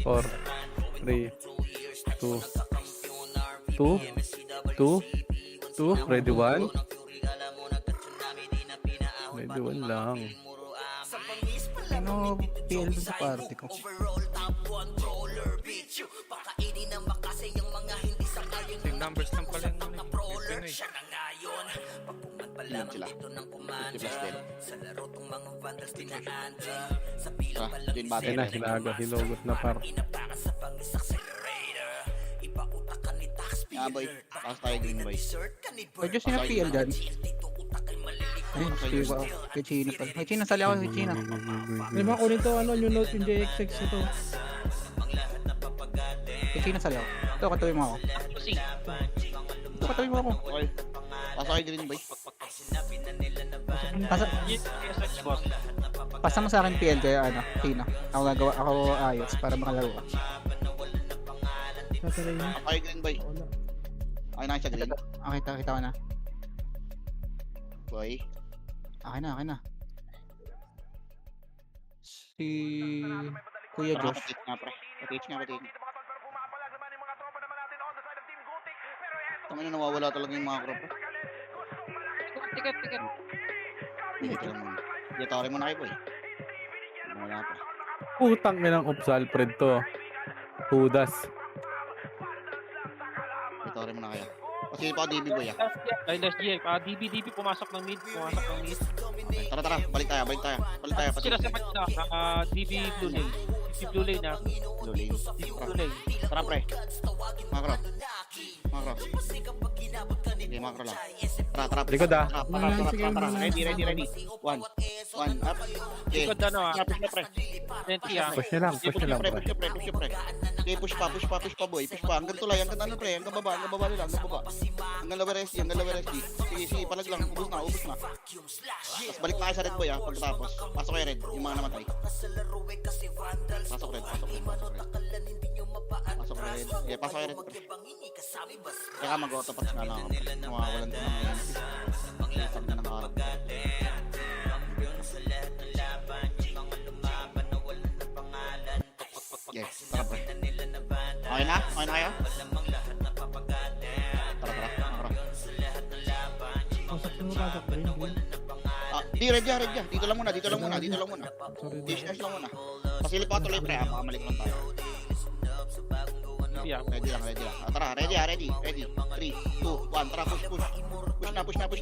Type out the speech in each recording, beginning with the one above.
4, 3, 2, 2, 2, 2, ready 1. Ready 1 lang. Ano, PL dun sa party ko. Same numbers lang pala yung Pinoy. Ilan sila? 50 plus din. Din Ayun battery. na, hinugot na par. Nga boy, tapos tayo green boy. Ay, Diyos yun ang PL dyan. Ayun, kay Chino pala. Kay Chino, sali ako kay Chino. May mga kunin to, ano, new note yung JXX ito. Kay Chino, sali ako. Ito, katuloy mo ako. Ito, katuloy mo ako. Okay. Pasok kayo green boy. Pasa mo sa akin PL kaya ano, Chino. Ako gagawa, ako ayos para makalaro ka. Nataray na. Pasok kayo green boy. Wala. Okay na siya green. Okay, kita ko na. Boy. Okay na. Si Kuya Tara, Josh. patit nga pre. Patit nga. Tama na nawawala talaga yung mga crop. Ticket. Gitari mo na kayo boy. Wala pa. Putang inang Ops Alfred to. Hudas. Gitari mo na kayo. Kasi pa DB boy ah. Ay, last year. DB pumasok ng mid. Tara, balik tayo. Sila sa match na, DB Blue Lane. DB Blue Lane na. Blue lane. Blue Lane. Tara pre. Makro. Sige, makro lang. Tara. Likod ah. Tara. Ready. One up. Okay. Likod ano ah. Push na pre. 20 ah. Push niya lang Push pre. pre. Okay, push pa boy. Push pa. Hanggang tulay, hanggang ano pre. Hanggang baba nila, hanggang baba. Hanggang lower SD. Sige, palag lang. Ubus na. Tapos balik na kayo sa red boy ah. Pagkatapos. Pasok kayo red. Yung mga namatay. Pasok red. Yeah, pasok kayo red pre. Kaya mag-autopatch na lang ako pre. Nawawalan ko na ngayon. Isang na nakaharap. Yes, tara pre. Okay na kayo? Tara. Pasok pa rin. Di, ready. Dito lang muna. Sorry. Distance lang muna. Pasilip pa tuloy pre, makamalik lang tayo. Yeah. Ready lang. Tara, ready. 3, 2, 1, tara, push. Push na. Push na, pre,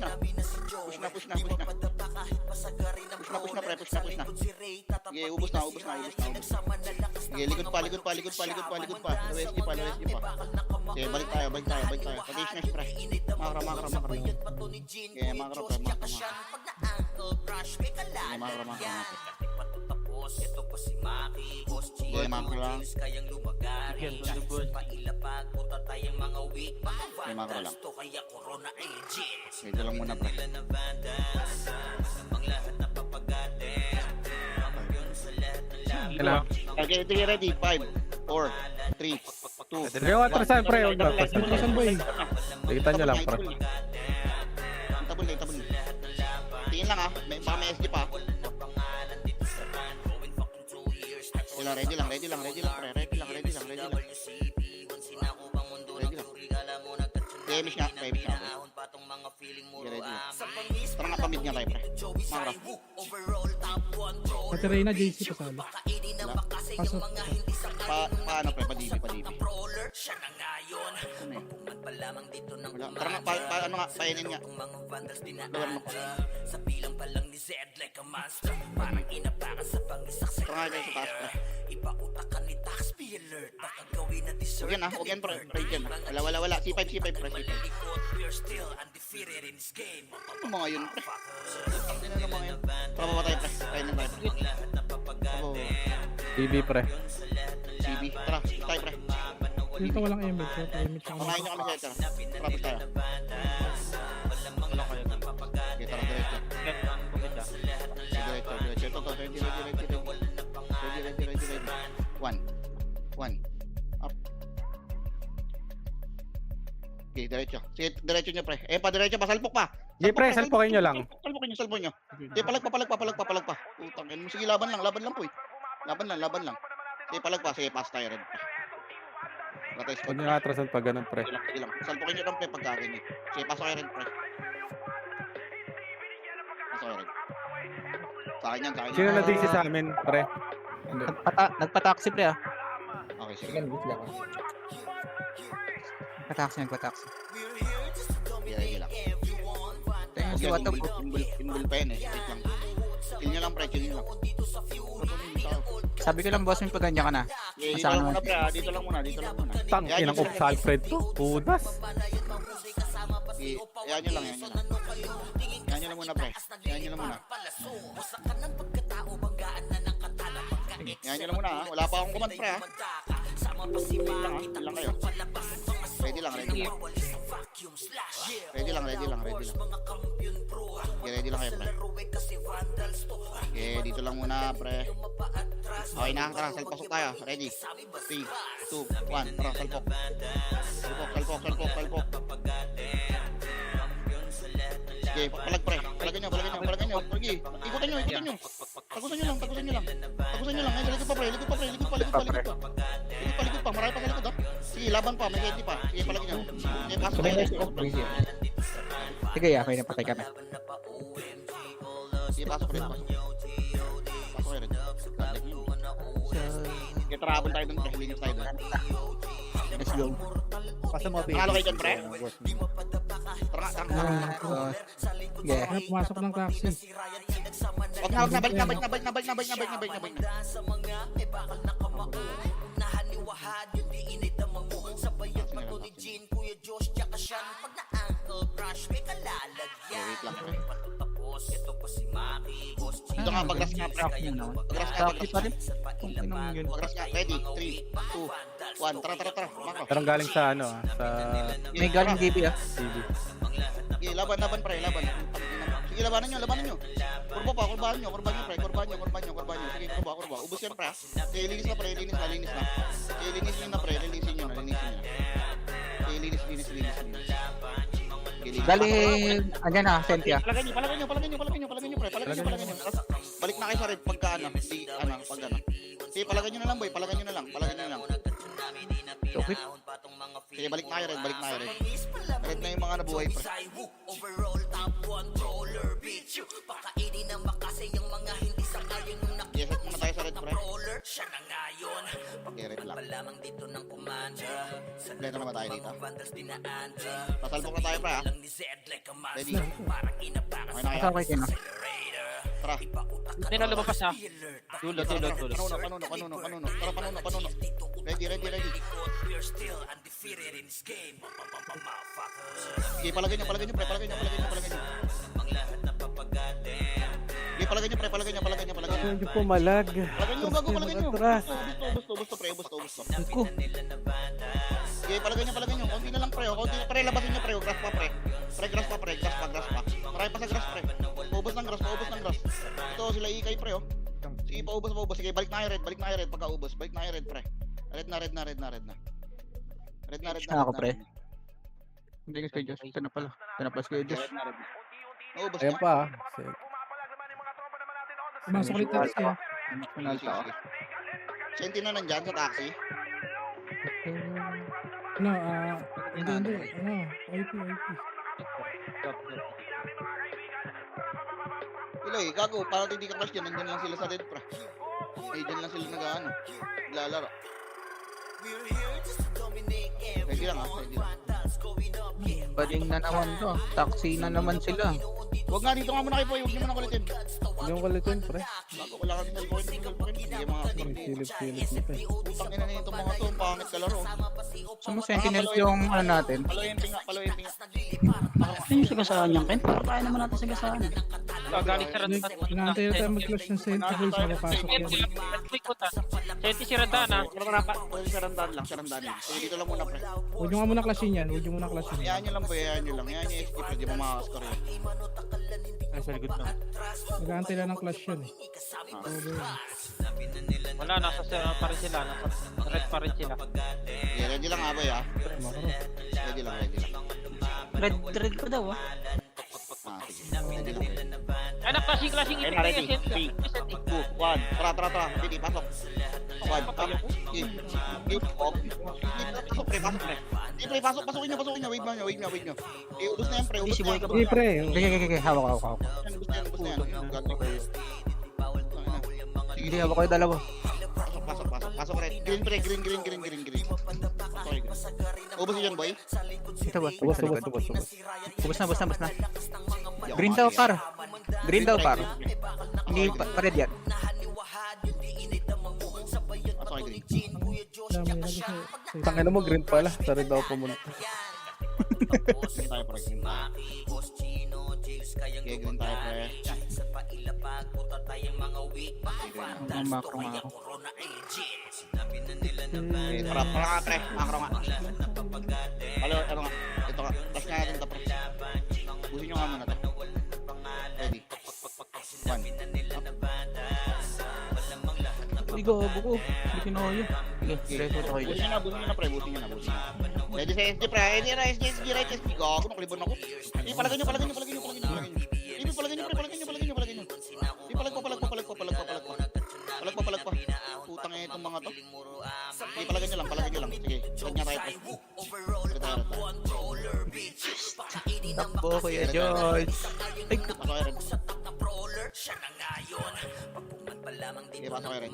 push na. Sige, ubos na. Sige, likod pa. Low SD pa. Sige, balik tayo. Pag-distance pre. Makra. Sige, makra pre. Sige, makra lang. May makro lang. Ito lang muna pre. Okay, ready. 5, 4, 3, 2, Sige, watrasan pre. Huwag na. Pasan boy. Likitan nyo lang pre. Tabul. Tingin lang ah. Baka may SD pa. Ready lang pre. Ready lang. Remish nga. Ready lang. Tara nga pamid nga tayo pre. Makra. Nataray na, JC pasalo. Pasok. Paano pre? Pa-DB. Ano eh? Wala. Tara nga, ano nga, painin nga. Lower mo ko. Tara nga tayo sa taas pre. Huwag yan pre. Right yan. Wala. C5 pre. Ano mga yun pre? Ano mga yun? Tara ba tayo pre? Painin tayo pre. TV pre. CB. Tara, tayo pre. Dito walang image. Image ako. Kumain nyo kami sa ito. Tara, push tayo. Okay, tara, diretso. Diretso. Ito, ready. 1. Up. Okay, diretso. Sige, diretso nyo pre. Pa salpok pa. Sige pre, salpokin nyo lang. Salpok nyo. Sige, palag pa. Utang. Sige, laban lang po eh. Laban lang. Sige, palag pa. Sige, pass tayo red pa. Ratay Huwag squad. niyo atrasan pag ganun, pre. Sige lang. Salpukin nyo lang pre pagkakinig. Sige, pass kayo red pre. Pass kayo red. Sa akin yan, sa akin Sino yan. na DC sa amin, pre? Nagpa-taxi pre ah. Okay, sige. Nagpa-taxi. Ready lang. Tingnan si Watog. Inbul pa yun eh. Wait lang. Chill nyo lang pre, chill nyo lang. Sabi ko lang boss, pag ganyan ka na. Okay, dito Saan lang naman? muna pre ah. Dito lang muna. Tang, Yan, inang yan, ops Alfred to. Pudas. Yan nyo lang, yan nyo lang. Yan nyo lang muna pre. Yan nyo lang muna. Yan nyo lang muna ha. Wala pa akong command pre ha. Wait lang ha. Wait lang kayo. Ready lang. Ready lang. Okay, ready lang kayo pre. Okay, dito lang muna pre. Okay na, tara, salpasok tayo. Ready? 3, 2, 1, tara, salpok. Salpok. Sige, palag pre. Palagyan nyo. Sige, ikutan nyo. Tagusan nyo lang. Ay, likod pa. Likod pa. Marami pa sa likod ha. Sige, laban pa. May ready pa. Sige, palagyan nyo. Sige, pasok tayo. Sige, may napatay kami. Sige, pasok rin. Pasok rin. Sige, travel tayo dun. Linis tayo dun. Let's go. Panalo kayo dyan, pre? Tara. Yeah. Kaya pumasok ng taxi. Wag na. Balik na. Wait lang, pre. Dito ka, pagras nga, pre. Taxi pa rin. Pagras nga. Ready? 3, 2, 1. Tara. Mako. Parang galing sa ano, sa May galing GB ah. TV. Sige, laban, pre. Sige, labanan nyo. Kurbahan nyo, pre. Sige, kurba. Ubus yan, pre. Sige, linis na. Sige, linisin nyo na, pre. Linisin nyo. Sige, linis. Sige, linis. Dali, andyan na, Cynthia. Palagay nyo, pre. Palagay nyo. Tapos, balik na kayo sa red pagka ano. Pag ano. Sige, palagay nyo na lang, boy. Palagay nyo na lang. Okay. Sige, balik na kayo red. Red na yung mga nabuhay, pre. Sige, set muna tayo sa red, pre. Okay, red lang. Kompleto na ba tayo dito? Pasalpok na tayo, pre, ha? Ready? Okay na kaya? Okay kayo na. Tara. Hindi na lumabas ha. Dulo. Panuno. Tara, panuno. Ready. Okay, palagay nyo, pre. Palagay nyo. Okay, palagay nyo. Medyo pumalag. Palagay nyo, gago, palagay nyo. Atras. Busto, pre. Ko. Okay, palagay nyo. Konti na lang, pre. Pre, labasin nyo, pre. Grass pa. Grass pa. Marami pa sa grass, pre. Paubos ng grass. Ito, sila ikay, pre, oh. Sige, paubos. Sige, balik na kayo red. Pagka-ubos. Balik na kayo red, pre. Red na. Ako, pre. Hindi ka Diyos. Ito na pala kayo Diyos. Naubos Ayan na. pa. Sige. Pumasok ulit taxi ah. Sige. Senti na nandyan sa taxi. Ano, hindi. IP. Tuloy, gago, parang hindi ka crush dyan. Nandyan lang sila sa red, pre. Dyan lang sila nag-ano. Naglalaro. Ready lang. Bading na naman to. Taxi na naman sila. Huwag nga, dito nga muna kayo, boy. Huwag nyo muna kulitin. Hindi mo kulitin, pre. Bago ko lang kami salpokin. Sige, mga Ang silip-silip nito eh. putang ina nito mga to. Ang pangit kalaro. Sumo Sentinels yung ano natin. Paloyemping nga. Ano yung sagasaan niyan, Ken? Para kaya naman natin sagasaan. Galing sa Randan. Inaantay na tayo mag-clash ng Sentinels sa papasok yan. Senti si Randan ha. Sarandan lang. Sige, dito lang muna, pre. Huwag nyo nga muna clashin yan. Hayaan nyo lang, boy. Hayaan nyo yung ST, pre. Di mo makakaskor yun. Nasa likod na. Nag-aantay lang ng clash yan eh. Wala, nasa pa rin sila. Nasa red pa rin sila. Okay, ready lang ha, boy, ha? Ready lang. Red ko daw, ah. Sige. Ready lang. Ay, clashing Ready? 3, 2, 1. Tara. Ready, pasok. One, tap. Game off. Pasok, pre, pasok, pre. Pre, pasukin nyo. Wave nyo. Ubus na yan, pre. Ubus na yan. Sige, pre. Okay, hawak. Ubus na yan. Hindi, hawak ko yung dalawa. Pasok, pre. Green, pre. Green. Pasok, green. Ubus yun, boy. Ito ba? Ubos. Ubus na. Green daw, par. Hindi pa red yan. Pasok, green. Dami na gusto. Tangina mo, green pala. Sa red ako pumunta. Green tayo, pre. Okay, green tayo, pre. Ang macro. Okay, para nga, pre. Makro nga. Ano nga? Ito nga. Tapos nga natin ito, pre. Busin nyo nga muna ito. Ready. One. Hindi ko. Hindi kinoyo. Sige, reset ako yun. Busin nyo na, pre. Busin nyo na. Ready sa SG, pre. Ready na, SG, right, SG. Gago, nakulibon ako. Hindi, palagay nyo. Hindi, palagay nyo. Hindi, palag pa. Putang ina itong mga to. Sige, palagay nyo lang. Sige, red nga tayo, pre. Red tayo. Takbo, Kuya George. Ay, Pasok kayo, red. Sige, pasok kayo, red.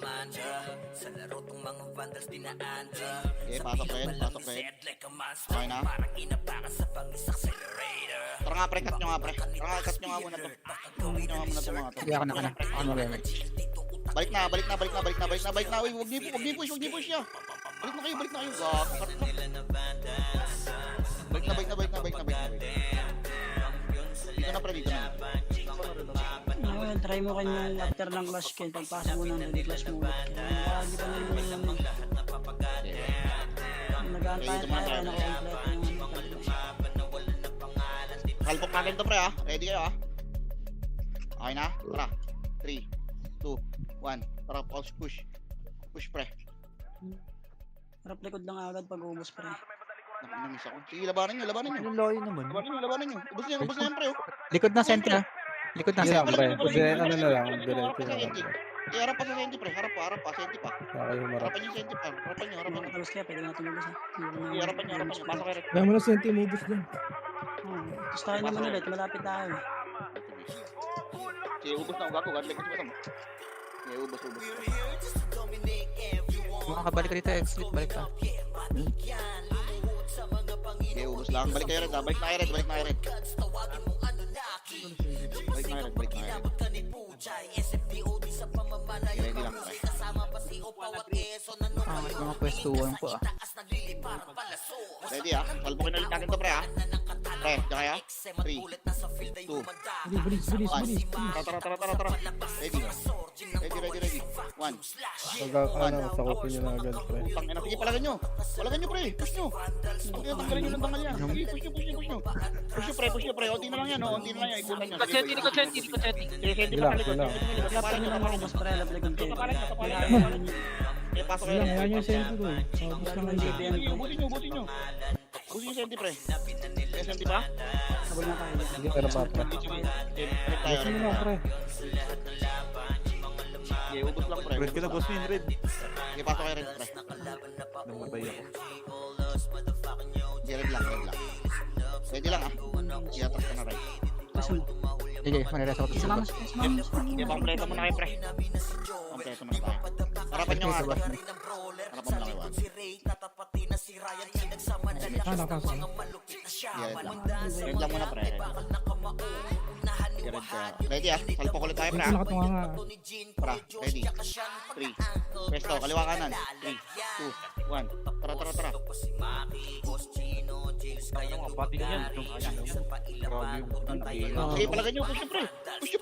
Okay, pasok red. Okay na. Tara nga, pre, cut nyo nga muna to. Mga to. sige, ako na. Ako na mag-damage. Balik na. Uy, huwag niyo push niya. Balik na kayo. Gago, cut na. Balik na. Dito na, pre, dito na. Ngayon, try mo kanya after ng clash kill. Pagpasok mo ng ready clash mo ulit. Kaya hindi pa naman yung nag-aantay tayo na complete yung Halpok natin to, pre, ha. Ready kayo, ha. Okay na? Tara. 3, 2, 1. Tara, push, pre. harap likod lang agad pag ubos pre. Nakamiss ako. Sige, labanan nyo. Ang layo naman. Labanan nyo. Ubus na yan, pre, oh. Likod na center. Likod na Sige lang, center. pre. Kasi ano na lang. Harap Diretso pa sa na senti. lang. Harap pa sa senti, pre. Harap pa, senti pa. Okay, humarap. Harapan nyo yung senti pa. Harapan nyo. Mga talos kaya pwede natin ubos ha. Sige, harapan nyo. Pasok kayo, red. Kaya mo na senti mobus dyan. Tapos tayo naman ulit, malapit tayo. Sige, ubus na. Gago, gadlag kasi mo. Sige, ubus. Makakabalik ka dito, exit. Balik ka. Sige, ubus lang. Balik kayo, red, ha. Balik na kayo, red. Balik na kayo, red. Ready lang, pre. Mga pwestuhan ko ah. Ready, ha. Salbukin ulit natin to, pre, ha. Pre, diyan kaya? 3, 2, Bilis. 1. Tara. Ready. 1. Pag sakupin nyo na agad, pre. Putang ina, sige, palagan nyo, pre. Push nyo. Okay, tanggalin nyo ng tangal yan. Sige, push nyo. Push nyo, pre. Onti na lang yan, ikutan nyo. Senti. Sige, senti pa Relax, sa likod. relax. Lapit nyo naman ubos pre, harap likod kayo. Eh, pasok kayo. Wala, kaya nyo yung senti ko eh. Mobus lang Ang yun. JPM Sige, ubusin nyo. Ubusin yung senti, pre. May senti pa? Habol na tayo. Sige, pero pa, pre. Balik tayo. Gusto mo na, pre. Sige, ubus lang, pre. Red ka na, boss mo yun, red. Sige, pasok kayo rin, pre. Namatay ako. Sige, red lang. Ready lang, ah. Sige, atras ka na, right. Kasi mo. Sige, manilas ako. Sumama. Sige, pangpleto muna kayo, pre. Pangpleto muna tayo. Harapan nyo nga, pre. Harapan mo lang kayo, Nakasama. Sige, red lang. Red lang muna, pre. Sige, red ka. Ready, ah. Salpok ulit tayo, pre, ah. Nakatunga nga. Tara, ready. 3. Presto, kaliwa kanan. 3, 2, 1. Tara. Pati na yan. Grabe yung Sige, palagan nyo. Push nyo, pre. Push nyo.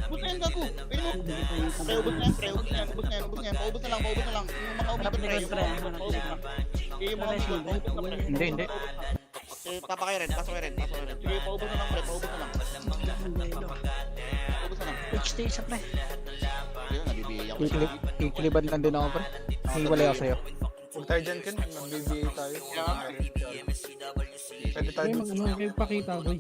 Push na yan, gago. Pwede mo. Pre, ubos na yan. Paubos na lang. Yung mga umikot, pre. Yung mga umikot, paubos na. Sige, yung mga umikot, paubos na, pre. Hindi. Eh, tapa kayo rin. Pasok kayo rin. Sige, paubos na lang, pre. Paubos na lang. HT isa pre. Ayun, nabibigay ako. Kikiliban lang din ako, pre. Hiwalay ako sa'yo. Huwag tayo dyan, Ken. Mag-BBA tayo. Pwede tayo Kaya dun. mag pakita, boy.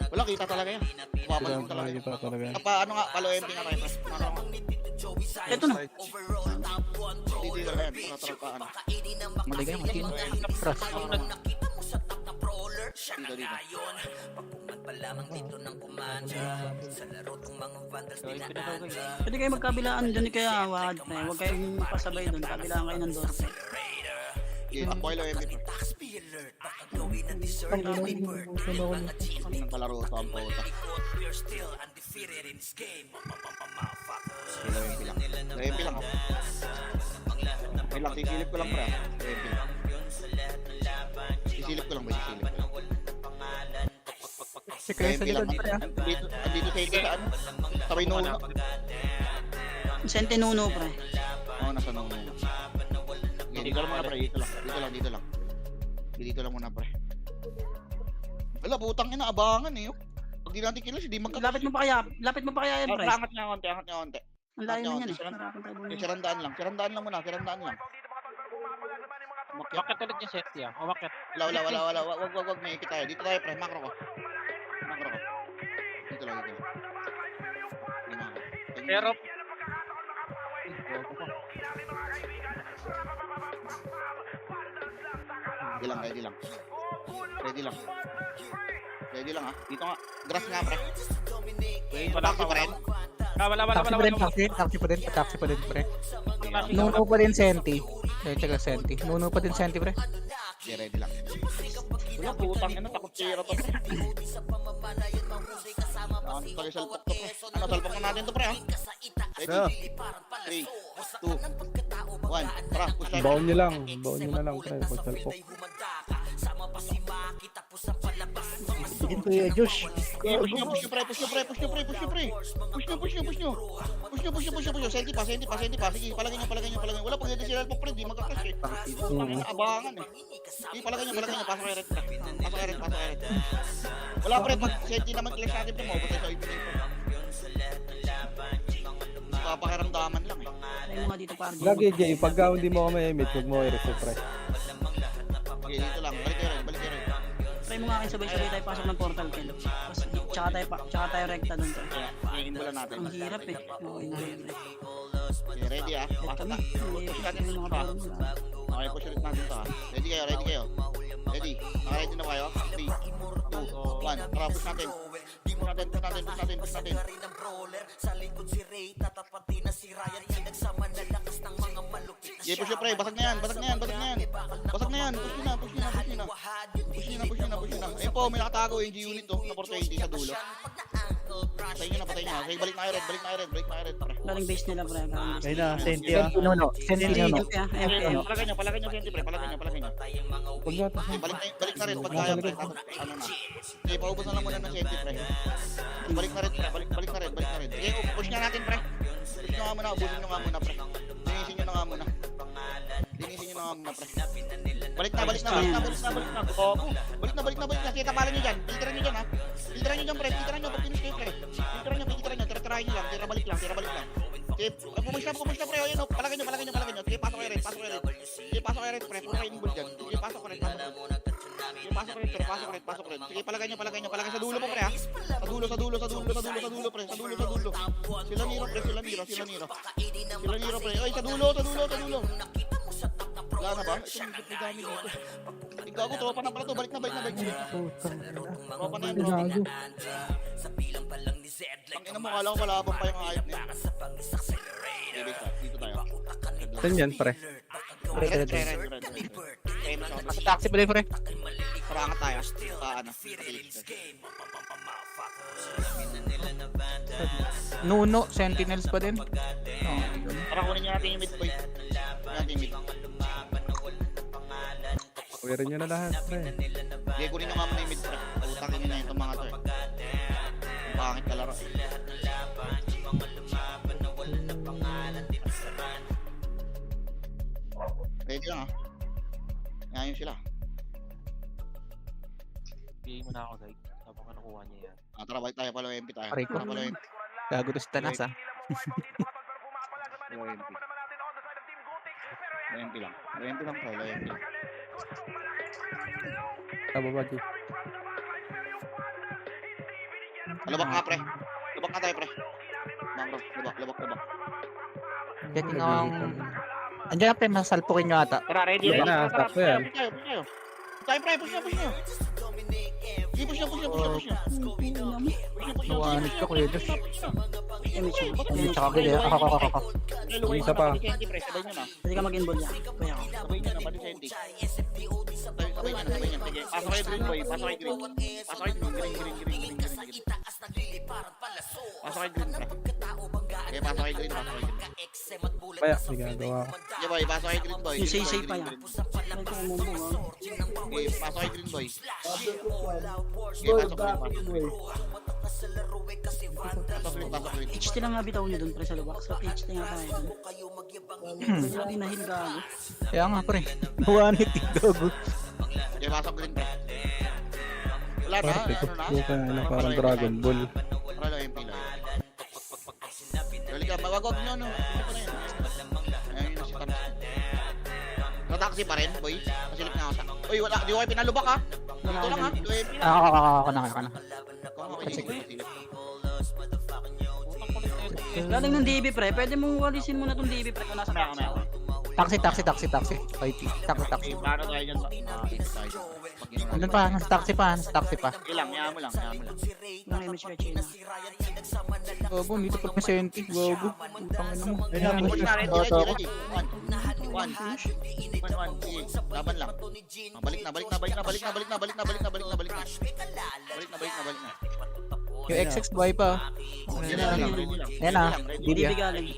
Wala, kita talaga yan. Kumapal mo talaga. Kita talaga. Ano nga, palo MP nga tayo, pre. Ano nga. Ito na. Dito ka yan, tara-tara. Maligay mo, Chino. Cross. Dito, dito. Gawin ko na daw guys. Pwede kayo magkabilaan dun kaya wag pre. Huwag kayong pasabay dun. Kabilaan kayo ng door pre. Okay, takbo kayo lang, MVP. Ang kalaro ito, ang pauta. Sila MP lang. MP lang, ako. Wait lang, sisilip ko lang, pre. MP lang. Sisilip ko lang ba? Sisilip ko lang. Si Chris sa MP lang. likod, pre. Andito sa ito sa ano? Sabay nuno. Sente nuno pre. Oo, nasa nuno. Okay, dito lang muna, pre. Dito lang. Dito lang, dito lang. Dito lang muna, pre. Wala, putang ina, abangan eh. Pag di natin kilos, hindi magkakasya. Lapit mo pa kaya yan pre. Angat niya konti, angat niya konti. Ang layo na yan eh. Siran- Harapan tayo Okay, muna. sirandaan lang muna, sirandaan lang. Umakyat. Umakyat ulit yung safety ah. Umakyat. Wala. Wag, may ikit tayo. Dito tayo, pre. Macro ko. Dito lang. Pero, Ready lang ha. Dito nga. Grass nga, pre. wala Taxi pa. pa rin. Wala. Taxi pa rin, taxi pa rin, pre. Nuno pa din Senti. Tsaka Senti. Nuno pa din Senti, pre. Okay, ready lang. Wala, putang ina. Takot sira to, pre. Ano tayo salpok to, pre? Ano, salpok na natin to, pre, ha? Ready? 3, 2, 1. Tara, push tayo. Baon nyo na lang, pre. Pagsalpok. Sige to yung Josh. Okay, push nyo, pre. Senti pa. Sige, palagay nyo. Wala, pag hindi sila alpok, pre, di magka-crash eh. Abangan eh. Sige, palagay nyo. Pasok kayo rin, pre. Wala, pre, pag senti naman clash natin, pre, maupo tayo sa ipin ito. Papakiramdaman lang eh. Try mo nga dito para. Lagi, Jay. Pagka hindi mo kami emit, huwag mo i-reset, pre. Okay, dito lang. Balik kayo rin. Try mo nga kayo sabay-sabay tayo pasok ng portal Ken. Tapos tsaka tayo rekta dun pre. Hingin mo lang natin. Ang hirap eh. Oo, hindi pre. Okay, ready ah. Pasok na. Push natin Yung mga pa. tao nila. Okay, push ulit natin to ah. Ready kayo. Ready? Naka-ready na kayo? 3, 2, 1. Tara, push natin. Push natin. Okay, push yung pre. Basag na yan. Push nyo na. Ayun po, may nakatago yung G-Unit to. Na 420 sa dulo. Patayin nyo na. Okay, balik na kayo red. Pre. Galing base nila pre. Galing base. Ayun na, Senti ah. Senti Nuno. Senti Nuno. MP ah. MP ah. Palagay nyo, Senti, pre. Palagay nyo. Huwag na, Okay, balik na rin pag kaya, pre. Tapos, ano na. Okay, paubos na lang muna ng Senti, pre. Balik na rin. Okay, push nga natin, pre. Push nyo nga muna, ubusin nyo nga muna, pre. Linisin nyo na nga muna, pre. Balik na. Gogo. Balik na. Sige, kapalan nyo dyan. Filteran nyo dyan, ha. Filteran nyo, pre. Pag finish kayo, pre. Filteran nyo. Tira-tirahin nyo lang. Tira balik lang. Okay, pumash na, pre. Ayun, palagay nyo. Sige, pasok kayo rin. Sige, pasok kayo rin, pre. Puro kayo ball dyan. Sige, pasok rin. Sige, palagay nyo. Palagay sa dulo po, pre, ha. Sa dulo, pre. Sa dulo. Sila Niro, pre. Ay, sa dulo. Wala na ba? Ito yung may gamit dito. Gago, tropa na pala to. Balik na. Tropa na yan, bro. Gago. Ang ina mo, kala ko malabang pa yung hype niya. Dito tayo. Saan yan, pre? Red. Taxi pa rin, pre. Parangat tayo. Nuno, Sentinels pa din. Para kunin nyo natin yung mid, boy. Pwede nyo na lahat, pre. Hindi, kunin nyo nga muna yung mid, pre. Utangin nyo na itong mga to eh. Ang pangit kalaro. Ready lang ah. Ngayon sila. Bigay mo na ako guys. Habang nakuha niya yan. Tara, balik tayo. Palo MP tayo. Aray ko. Palo MP. Gago to si Tanas, ah. Palo MP lang. Palo MP lang. Tama ba, Jay? Lubak nga, pre. Lubak nga tayo, pre. Bang, bro. Lubak. Checking ang... Andiyan na pre, masalpukin nyo ata. Tara, ready, Wala ready. na, Tara, sakto push yan. tayo, push tayo. Tayo, pre, push nyo. Sige, push nyo. Push nyo. Nawanit ka kuya Josh. Image mo. Hindi tsaka gili. Ako. Isa pa. Pre, sabay nyo na. Pwede ka mag-involve yan. Kuya ko. Sabay nyo na, pati Senti. Sabay nyo na. Sige, pasok kayo green, boy. Pasok kayo green. Green. Pasok kayo green, pre. Okay, pasok kayo green. Kaya, sigagawa ko. Sige, boy, pasok kayo green, boy. Yung say-say pa yan. Ay, ko umumbo ah. Okay, pasok kayo green, boy. Okay, pasok green. Pasok green. HT lang nga bitaw nyo dun pre sa lubak. So HT nga tayo dun. Sabi na hill gago. Kaya nga pre. Nawanit yung gago. Okay, pasok green, pre. Wala na, Perfect. ano na? Buka, parang Dragon Ball. Para lang yung pila. Balik ka, wag nyo, no? Ito na yun. Ayun yung si Thanos. Nataksi pa rin, boy. Masilip na ako sa... Uy, wala, di ko kayo pinalubak, ha? Dito lang, ha? Di ko kayo pinalubak. Ako na. Kung ako silip. Galing ng DB pre. Pwede mong walisin muna tong DB pre kung nasa taxi. Taxi. IP. Taxi. Paano tayo dyan? Ito tayo dyan. Pag ginawa. Andun pa, nasa taxi pa. Ilang, yaman mo lang. Yung image kay Chino. Gago, dito pa may senti. Gago. Putang ina mo. Push na, ready. One. Sige, laban lang. Balik na. Yung XX buhay pa. Yan na. DB Didia. galing.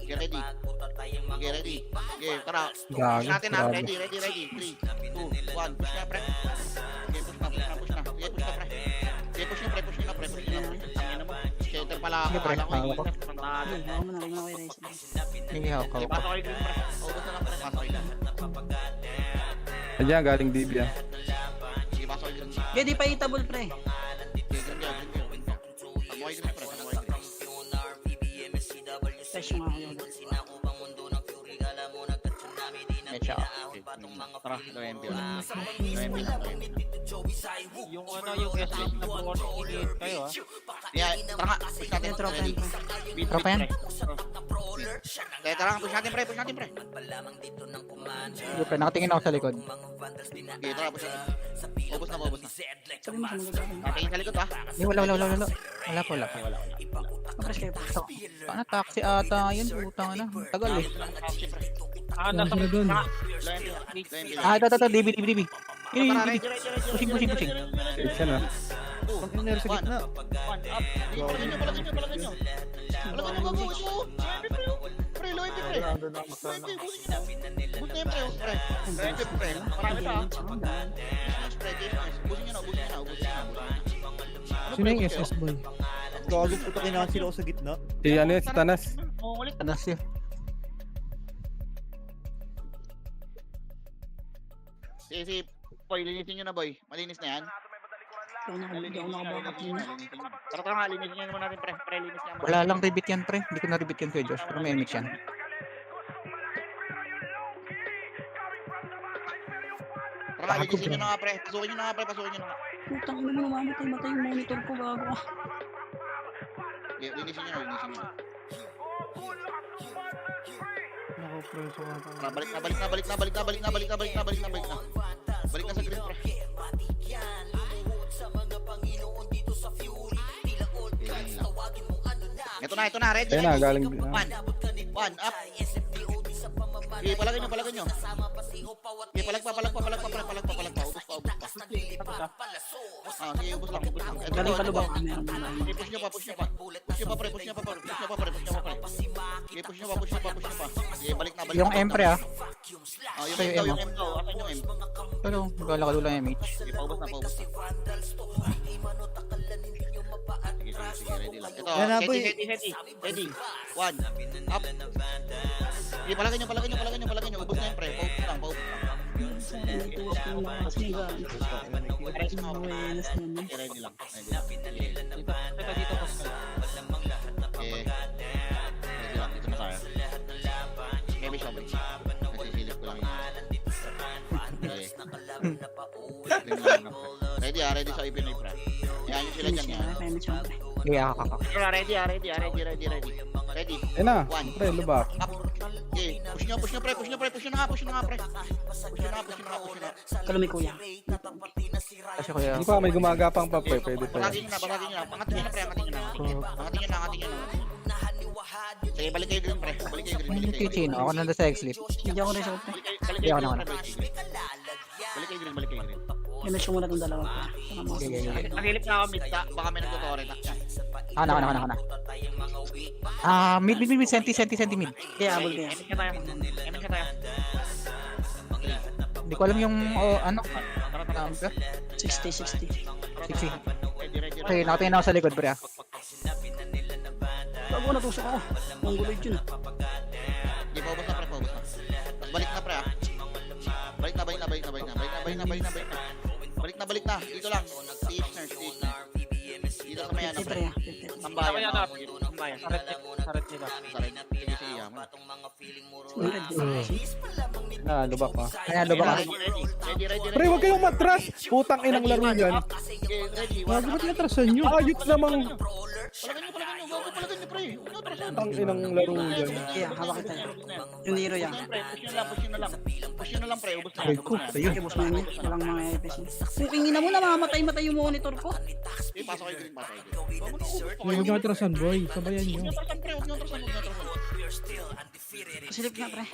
Get ready. Okay, ready. Okay, tara. Gago, Push natin, ha? grabe. Ready. 3, 2, 1. Push na, pre. Okay, push na. Sige, push na, pre. Okay, push na, pre. Tangina mo. Skater pala ako. Sige, pre. Kala ko, Hawak ko. Pantalo. Ako muna kay Race. Hindi ako. Okay, pasok kayo green, pre. Ubus na lang, pre. Pasok kayo green. Andiyan, galing DB ah. Sige, pasok kayo green. Kaya di pa itable pre. Okay, green ka. Tamo kayo green, pre. Fresh mga kayo. Medyo. Tara, LMP lang. Yung ano, yung SS na warning idiot kayo ah. Yeah, tara nga. Push natin. Tropa Ready. yan pre. Beat, Tropa yan? Okay, tara nga. Push natin, pre. Sige pre, nakatingin ako sa likod. Okay, tara. Push natin. Ubus na. Sabi mo sa mga galing. Patingin sa likod, ha? Hindi, wala. Wala. Fresh kayo pre. Paano taxi ata yun? Putang na. Tagal eh. Nasa sila dun. LMP lang. Ah, ito. DB. Ini. Tara, ready. Pushing. It's yan ah. One up. Palagin nyo. Palagin nyo, gago. Ito. Pre, low MP, pre. Ando na ako sa ano. Busin nyo na. Bus na yun, pre. Pre. Marami pa, ha? Busin nyo na. Sino yung SS boy? Gago puta kinancel ako sa gitna. Si ano yun, si Tanas. Ulit. Tanas yun. Si Boy, linisin nyo na, boy. Malinis na yan. Ako nakabakap nyo. Tara nga, linisin nyo naman natin, pre. Pre, linis nyo. Wala lang rebit yan pre. Hindi ko na rebit yan kuya Josh. Pero may image yan. Tara nga, linisin nyo na nga, pre. Pasukin nyo na nga. Putang ina mo namamatay. Matay yung monitor ko gago. Okay, linisin nyo na. Nako preso ka pa. Tara, balik na. Balik na sa green, pre. Ito na. Ready. Ayun na, galing. One up. Okay, palagin nyo. Okay, palag pa. Ubus pa. Sige, ubus lang. Galing pa lubak. Okay, push nyo pa. Push nyo pa, pre. Okay, push nyo pa. Okay, balik na. Yung M pre ah. Yung M daw. Asan yung M? Pero maglalakad lang yung image. Okay, paubos na. Sige, ready lang. Ito, Yan na, boy. ready. One, up. Okay, palagin nyo. Ubus na yun, pre. Paubos lang. Ares mo, pre. Okay, ready lang. Teka dito pas ka. Okay. Ready lang, dito na tayo. Heavy siya, boy. Nasisilip ko lang yun. Okay. Ready sa Pinoy, pre. Yan yung sila dyan, yan. Hindi ako. Ready. Ready. Ayun na, One. pre, lubak. Up. Okay, push nyo pre, push nyo na nga pre. Push nyo na. Kalumi kuya. Kasi kuya. Hindi pa may gumagapang pa pre, pwede pa. Basagin nyo na. Angatin nyo na pre, angatin nyo na. Sige, balik kayo green pre. Kay Chino, ako nandun sa X-Lip. Hindi ako rin sa kupa. Balik kayo green. Image ko muna itong dalawa pa. Okay. Nakilip na ako mid-ta, baka may nagtutore na. Ako na. Mid, senti mid. Kaya abol kaya. Emin ka tayo. Hindi ko alam yung, ano, number. 60. 60. Ready. Okay, nakatingin ako sa likod, pre. Bago natusok ako. Mongoloid yun ah. Hindi, paubos na. Tapos balik na pre ah. Balik na. Dito lang. Stage nurse. Dito sa may ano pre. Tambayan. Saret nila. Saret. Sige, yaman. Lubak pa. Kaya, lubak ako. Ready. Pre, huwag kayong matras. Putang inang laro yan. Okay, ready. Bago ba't natrasan nyo? Ayot namang Palagan nyo. Bago palagan nyo pre. Huwag nyo atrasan. putang inang laro yan. Kaya hawak kita yun. Yung Nero yan. Push nyo na lang pre. Ubus na. Sige, boss mo yan. Walang mga EPS yun. Puking ina mo na mamamatay yung monitor ko. Eh, pasok kayo green. Huwag nyo natrasan, boy. Sabayan nyo. Huwag nyo atrasan. Silip na pre.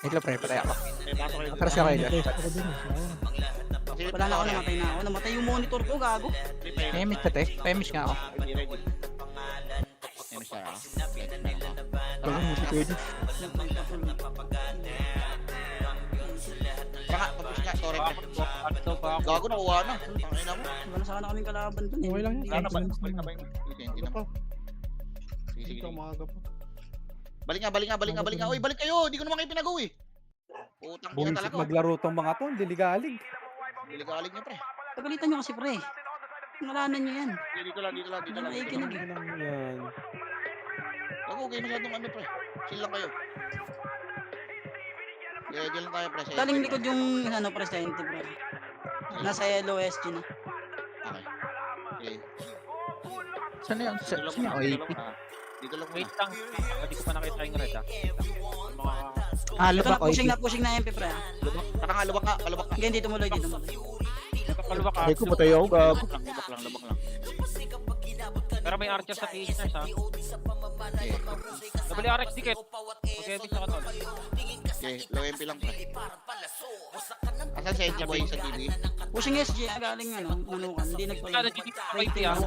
Ito, pre, patay ako. Pasok kayo green. Atras ka kayo dyan. Test ako dun. Wala na ako, namatay na ako. Namatay yung monitor ko, gago. Pemish pa, te. Pemish nga ako. Ready. Emis tayo ah. Wala mo si Pwede. Baka, pag-push nga. Sorry pre. Ano ba ako? Gago nakuha na. Tangina mo. Wala na sana kaming kalaban dun eh. Okay lang yun. Ano ba? Cancel Balik na na. ba yun? Hindi na. Sige. Ito, maaga pa. Balik nga. Uy, balik kayo. Hindi ko naman kayo pinagaw eh. Putang ina Bumisit talaga. maglaro tong mga to, diligalig. Niligalig niyo pre. Pagalitan nyo kasi pre. Pangalanan nyo yan. Dito lang. Ay, kinig. Ano lang yan. Ako, okay masyadong ano pre. Chill lang kayo. Ready lang tayo pre. Taling likod yung ano presente pre. Nasa yellow SG na. Okay. Saan na yun? Saan yung OAP? Dito lang Wait muna. lang. Hindi ko pa nakita yung red ah. Mga Ito Lubak na, pushing OAP. na MP pre. Tara nga, lubak ka. Again, dito mo Lloyd. nakakalwa ka. Ay ko patay ako, gago. Lubak lang. Pero may archer sa T-Stars ha. WRX ticket. Okay, bisa ka tol. Okay, low MP lang pre. Asan si NG boy sa TV? Pushing SG, galing ano, manukan. Hindi Kaya nagpala. nagiging rate ah.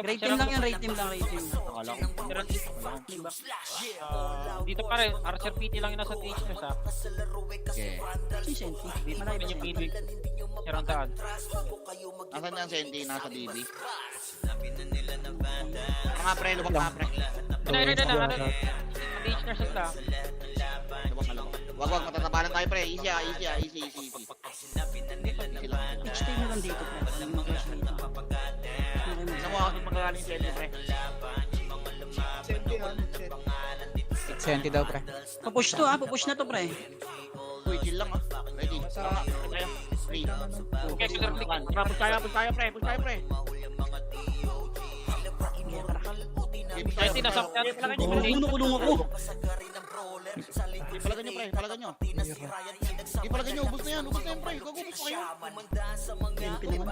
Rate team lang yan, rate team lang, rate team. Akala ko. Diba? Dito pa rin, Archer PT lang yung nasa T-Stars ha. Okay. Si Senti. Dito pa Malayo rin pa yung siya. PD. Sarang daan. Asan yan si NG? Nasa DB. Mga pre, lubak na pre. Na, ano? T-Stars sila. Lubak na. Wag, matatabalan tayo pre. Easy. Easy lang. HT mo lang dito, pre. Alam mo close dito. Okay mo. Tignan mo ako magkakaling si NG pre. Senti daw, pre. Papush to papush na to, pre. Uy, chill lang ah. Ready. Tara, tayo. 3. Okay, killer click. Push tayo pre. Sige, tara. Kahit nasa palagan nyo. Kulong ako. Palagan nyo pre, palagan nyo. Palagan nyo, ubos na yan pre. Gagubos pa kayo. MP naman.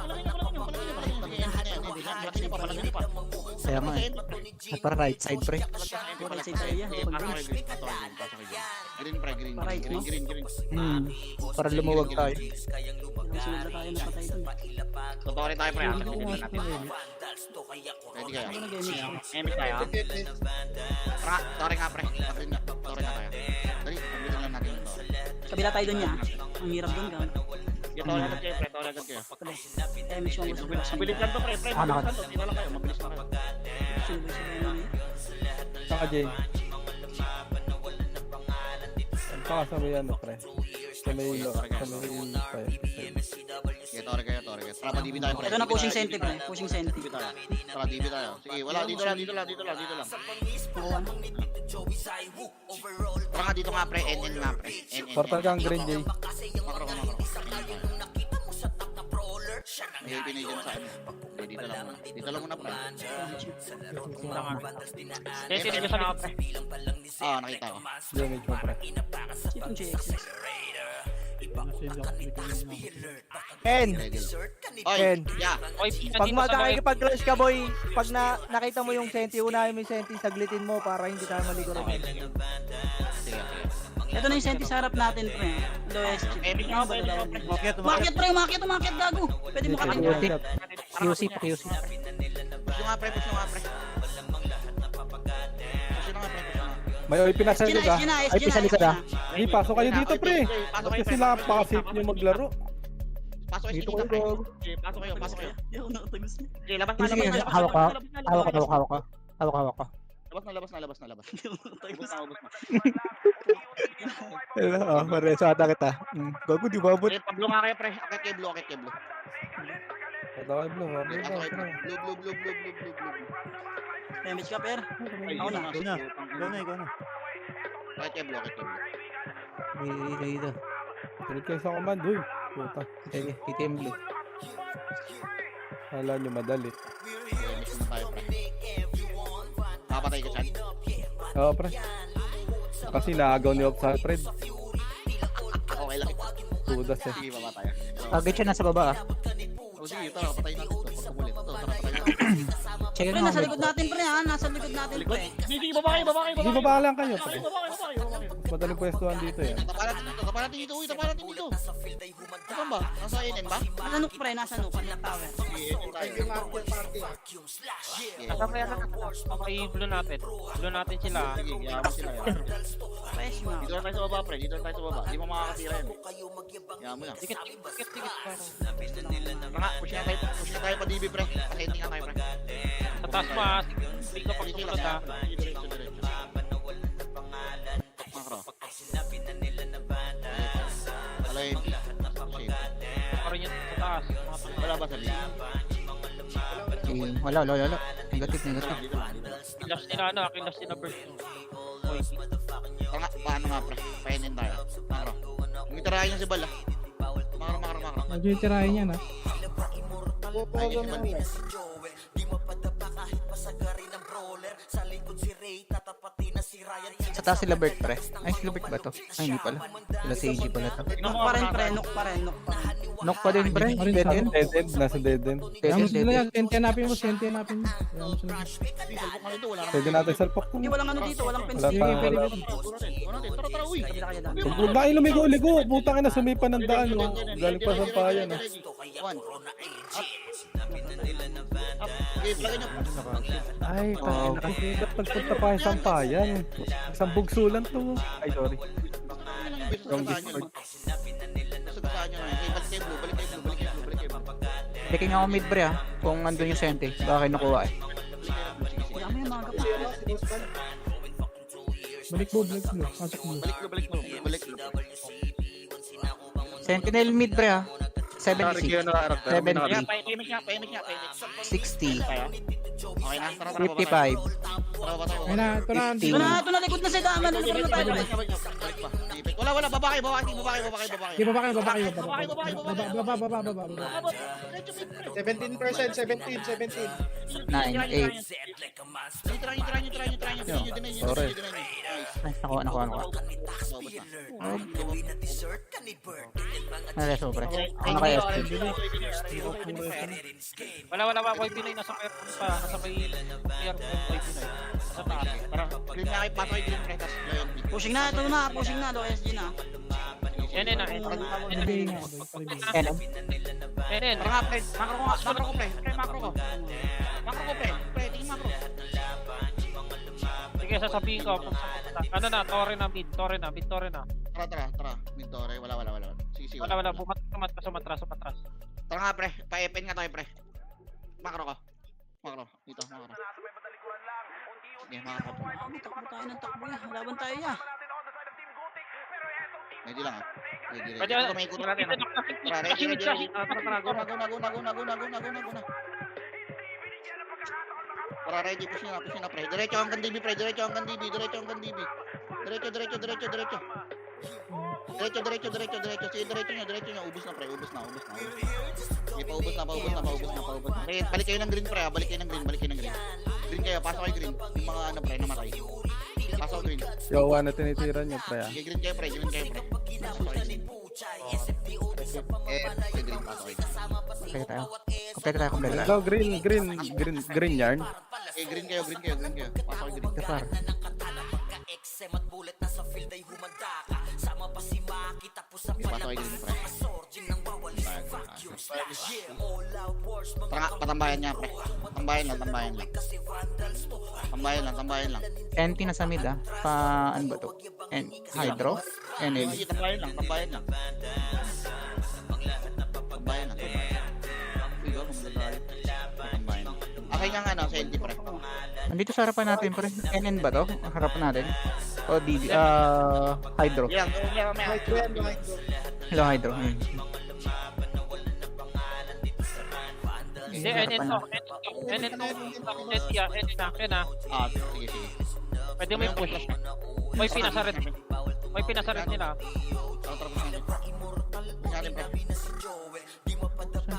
Palagan nyo pa. Kaya nga eh. At para right side, pre. Right side tayo yan. Green pre, green. Right, no? Green. Para lumuwag tayo. Ilang sunod na tayo napatay dun. Totoo rin tayo pre. Ready kaya? Ano nag-MX? Emis tayo. Tore nga pre. Tore nga tayo. Dali, pagbitan lang natin yung tore. Kabila tayo dun niya. Ang hirap dun, gang. Tore agad kayo pre, tore agad kayo. Pre, MX yung gusto ko. Mabilis lang to pre, mabilis lang to. Tira lang kayo, mabilis lang kayo. Sabay-sabay na yun. Saka Jane. Saka sabay ano pre. Sa may ilo. Sa may ilo. Okay, tore kayo. Tara, pa-DB tayo pre. Ito na pushing senti, pre. Pushing senti. DB tayo. Tara, DB tayo. Sige, wala, dito lang. Kukuha na. Tara nga dito nga pre, NN nga pre. NN. Portal kang Green Jay. Makro. May pinay dyan sa ano. Ready Dito lang muna pre. Senti nyo sa mga pre. Nakita ko. Damage mo, pre. Sino JXS? Ken, Ready. Ken. Yeah. Oy, Pag nandito sa mga makakipag-crush ka, boy, pag nakita mo yung senti, unahin mo yung senti, saglitin mo para hindi tayo maligo rin. Sige. Ito na yung senti sa harap natin, pre. Low SG. Umakyat, pre, umakyat, gago. Pwede mo kapit. QC pa, QC. Push nyo nga pre. Push nyo nga pre. May oy pinasagod ah. Ay, pisa likod ah. Ay, pasok kayo dito, pre. Kasi sila napaka-safe nyo maglaro. Pasok Dito kayo kayo, pre. Gog. Pasok kayo. Hindi ako nakatagos niya. Okay, labas na. Sige, Labas hawak ka. Hawak ka. Labas. Hindi ako nakatagos. Ubus na. Ah, pareso ata kita. Gago, di ba abot? Pablo nga kayo pre. Akit kayo blue. Ito kayo, Blue. Pasok kayo blue. Damage ka, per. Ako na. Ikaw na. Akit kayo blue. Dito. Tulad kayo sa command, uy. Puta. Sige, KTM blue. Kala nyo madali. Mission na tayo pre. Papatay ka Chad. Oo, pre. Kasi naagaw ni Ops Alfred. Okay lang. Tudas eh. Sige, baba tayo. Target siya nasa baba ah. Sige, tara, patayin natin ito. Pagkamulit. Ito, tara, patayin natin. Check Pre, it nasa out. likod natin, pre, ha? Nasa likod natin, pre. Sige, baba kayo. Hindi baba lang kayo, pre. Mas madaling pwestuhan dito eh. Tapa natin dito. Saan ba? Nasa NN ba? Nasa nuk, pre, nasa nuk. Nasa tower. Kasama yan na. Okay, blue natin. Blue natin sila. Sige, yaman sila. Fresh nga. Dito lang tayo sa baba, pre. Dito lang tayo sa baba. Hindi mo makakatira yan. Yaman yan. Dikit. Push na tayo pa DB, pre. Pasenting nga tayo, pre. Sa taas mo ah. Hindi ka Sige pagsusunod ah. Diretso. Makro. Wala yung shape. Pa rin yan sa taas. Wala ba sa lead? Wala. Negative. Dito lang. Kilas nila ano, kilas nila burst. Oy, Paano nga, pre? Painin tayo. Makro. Umitirahin yung si Bal, ah. Makro. Medyo yung tirahin yan, ha? Ayun yung si Bal. Sa taas sila Bert, pre. Ay, sila Bert ba to? Ay, hindi pala. Sila CG pala to. Nuk pa rin, pre. Nuk pa rin. Knock pa din, pre. Marin Dead sa end. Dead end, nasa dead end. Dead Kaya mo end, dead sila end. yan. Senti hanapin mo. Kaya mo sila. Salpok nga dito, wala na. Pwede natin salpak to. Hindi, walang ano dito. Walang Wala pencil. pa. Pwede. Tuwa natin. Tara, uy. Kabila kaya daan. Huwag na kayo lumigo. Butang ina, sumipa ng daan. Oh. Galing pa sa payan. Oh. One. Okay, plugin nyo. Ay, nakasigat pagpunta pa yung sampayan. Isang bugsulan to. Ay, sorry. Wrong Discord. Sagasaan nyo na. Okay, balik kayo blue. Checking ako mid, pre, ah. Kung andun yung senti. Baka kayo nakuha eh. Wala mo yung mga kapatid. Balik mo. Pasok mo. Balik blue. Sentinel mid, pre, ah. 70. 70. Paimik nga. 60. Okay na, tara. 55. Tara ba tayo? Ayun na, ito na. 50. Ito na, likod na sa daan. Ano na tayo, pre? Balik pa. Wala, baba kayo. Sige, baba kayo. Baba. 17%, 17. 9, 8. Try nyo. Sorry. Ay, nakuha. Ano so, pre? Ano kaya SP? Wala. Boy Pinoy nasa player pa. Nasa may player mo Boy Pinoy. Sa taas. Green nga kayo, pasok kayo green pre, tas loyalty. Pushing na, ito na. Pushing na, low SG na. Yan na. Yan. Tara nga pre, makro ko pre. Pre, tingin makro. Sige, sasabihin ko. Ano na, Torre na. Tara. Mintore, wala. Sige. Wala. Sumatras. Tara nga pre, pa-FN nga tayo pre. Makro ko. Dito. Sige, makro ko. Takbo tayo ng takbo ya. Laban tayo ya. Medyo lang ah. Pwede, Ito may ikutan natin ah. Tara, ready. Tara, go na. Tara, ready, push nyo na pre. Diretso hanggang DB pre, diretso hanggang DB. Diretso. Diretso. Sige, diretso nyo. Ubus na, pre. Ubus na. Sige, paubos na. Pre, balik kayo ng green, pre. Balik kayo ng green. Green kayo, pasok kayo green. Yung mga ano, pre, namatay. Pasok green. Yowa na tinitira niyo, pre. Sige, green kayo, pre. Pasok kayo green. Sige, green, pasok kayo green. Kompleto tayo. Go, green yarn. Okay, green kayo. Pasok kayo green. Kapar. Okay, pasok kayo green, pre. Patambayan niya, pre. Tambayan lang. NT na sa mid ano ba to? Hydro? NL. Sige, tambayan lang. Bigo, magdadali. Tambayan lang. Okay nga ano, sa LD, pre. Nandito sa harapan natin, pre. NN ba to? Harapan natin? O DD, Hydro. Yan, Hello, Hydro. Ayun. Hindi, NN to. NN akin ah. Sige. Pwede mo yung push. May pinasa red nila. Tara. Masyadong, pre.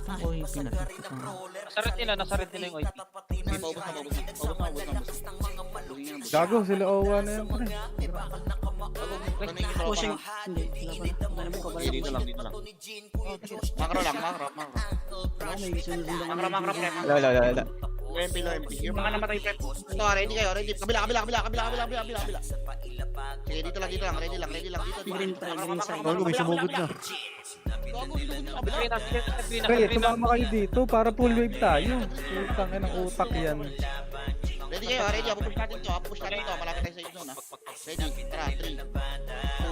Saan ko yung pinasa? Nasa red nila yung OIP. Sige, paubos na. Gago, sila Owa na yan, pre. Pushing. Hindi. Sige, dito lang. Makro lang. May sunod lang. Makro, pre. Wala. MP. Yung mga namatay, pre. Ito, ready kayo. Kabila. Sige, dito lang. Ready lang. Dito. Green side. Gago, may sumugod na. Pre, tumama kayo dito para full wave tayo. Utang ng utak yan. Ready kayo. Pupush natin to. Malapit tayo sa inyo na. Ready. Tara, 3, 2,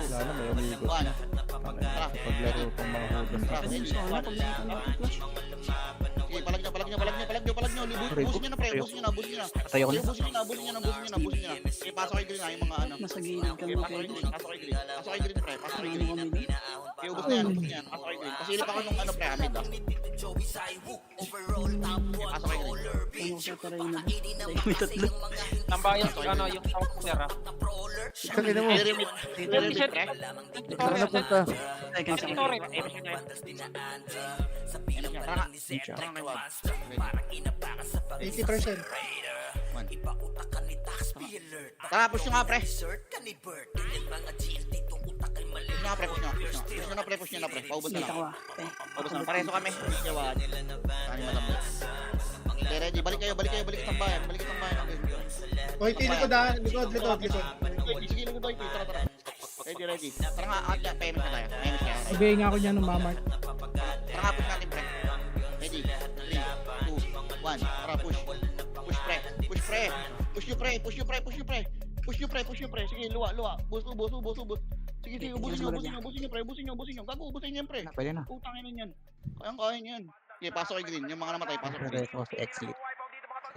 Wala na, may umikot 1. na. Tara. Paglaro pang mga hudas. Tara, ready. Sige, palag nyo. Busin nyo na, pre. Busin nyo na. Patay ako na. Busin nyo na. Sige, pasok kayo green, yung mga ano. Nasa gilid ka Sige, mo. pasok kayo green, pre. Pasok kayo green. Okay, ubos na yan. Pasok kayo green. Pasilip ako nung ano, pre, amid ah. Pasok kayo green. Ano sa Karina? May tatlo. Tambayan ano yung counter ah. Kanina mo. Clear limit, pre. Saan na punta? Ay, kaya sa Sorry. Tara nga. 80%. Tara, push nyo nga, pre. Push nyo na, pre. Paubos na Dito lang. ko Paubos na. Pareso kami. Yawan. Kani malambot. Okay, ready. Balik kayo. Balik sa tambayan. Hoy, likod. Sige, lugo boy. Tara. Ready. Tara nga, atya. Payment na tayo. Payment kaya. Ibigay nga ako niya ng mamark. Tara nga, push natin, pre. Ready. 3, 2, 1. Tara, push. Push, pre. Push nyo, pre. Sige, luwa. Bus. Sige, ubusin nyo. Gago, ubusin nyo yan, pre. Pwede na. Utangin nyo yan. Kayang nyo yan. Sige, pasok kay green. Yung mga namatay, pasok green. Pwede ko si X-Lit.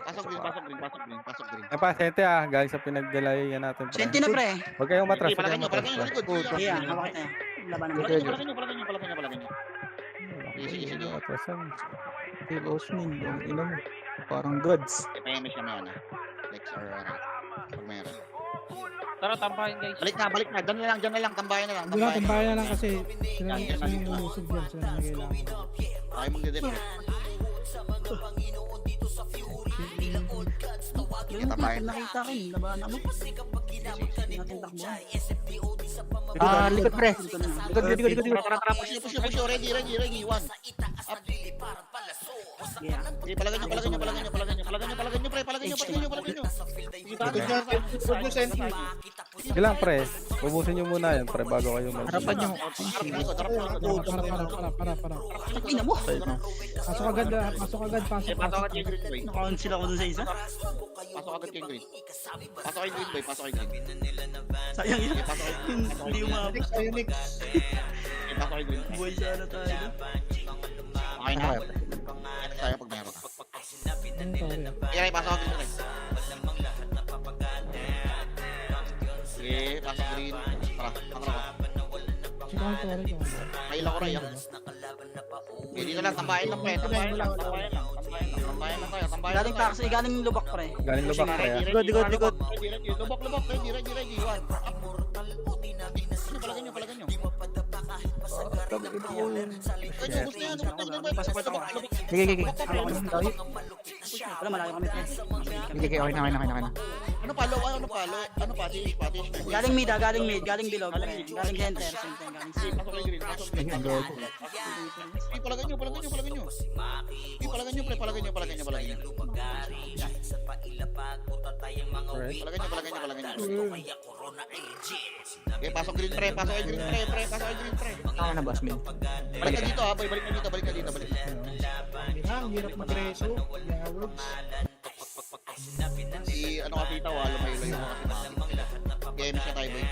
Pasok green. Ay pa, sente galing sa pinagdalayan natin, pre. Senti na pre. Huwag kayong matras. Sige, palagay nyo, likod. Yeah, hawak tayo. Laban naman. Palagay nyo. Sige. Matrasan. Phil Osmin, yung ina mo. Parang gods. Payment siya may ano. Lex or ano. Pag mayroon. Tara, tambayan guys. Balik na. Diyan na lang. Tambayan na lang. Hindi na, tambayan na lang kasi sila yung umusog yan. Sila na kailangan. Tayo magdedep. Yung nakita ko, labanan mo. Natin takbo. Likod pre. Likod. Tara. Push nyo. Ready. 1. Up. Yeah. Sige, palagay nyo, pre. Palagay nyo. Sige, Ilang, pre? Ubusin nyo muna yan, pre, bago kayo mag- Harapan nyo. Para. Ina mo. Pasok agad. Pasok agad yung green, boy. Naka-cancel ako dun sa isa. Pasok agad yung green. Pasok yung green, boy. Sayang yun. Sige, pasok kayo green. Hindi umabot. Sige, pasok kayo green. Buhay sana tayo. Okay na. Tayo pag meron. Sige, pasok agad green. Sige, pasok green. Tara, ka. Kaila ko rin. Okay, dito lang, tambayan lang, pre. Tambayan lang tayo. Galing taxi, galing lubak pre. Galing lubak, pre. Likod. Lubak. Ready. 1. Palagay nyo. Kanya, ubos na yan. Ubos na yan. Pasok ko ito. Labak. Sige. Wala, malayo kami pre. Sige, okay na. Ano palo? Ano patish? Galing mid, galing below, pre. Galing center, galing C. Pasok kay green. Pasok kay green. Palagan nyo, pre. Palagan nyo. Okay, pasok green, pre. Pasok kay green, pre. Ako na, boss, mid. Balik ka dito, ha, boy. Balik ka dito. Ang hirap mag-reso. Yawag. Si ano kasi ito, lumayo-layo kasi mga okay, miss na tayo, boy.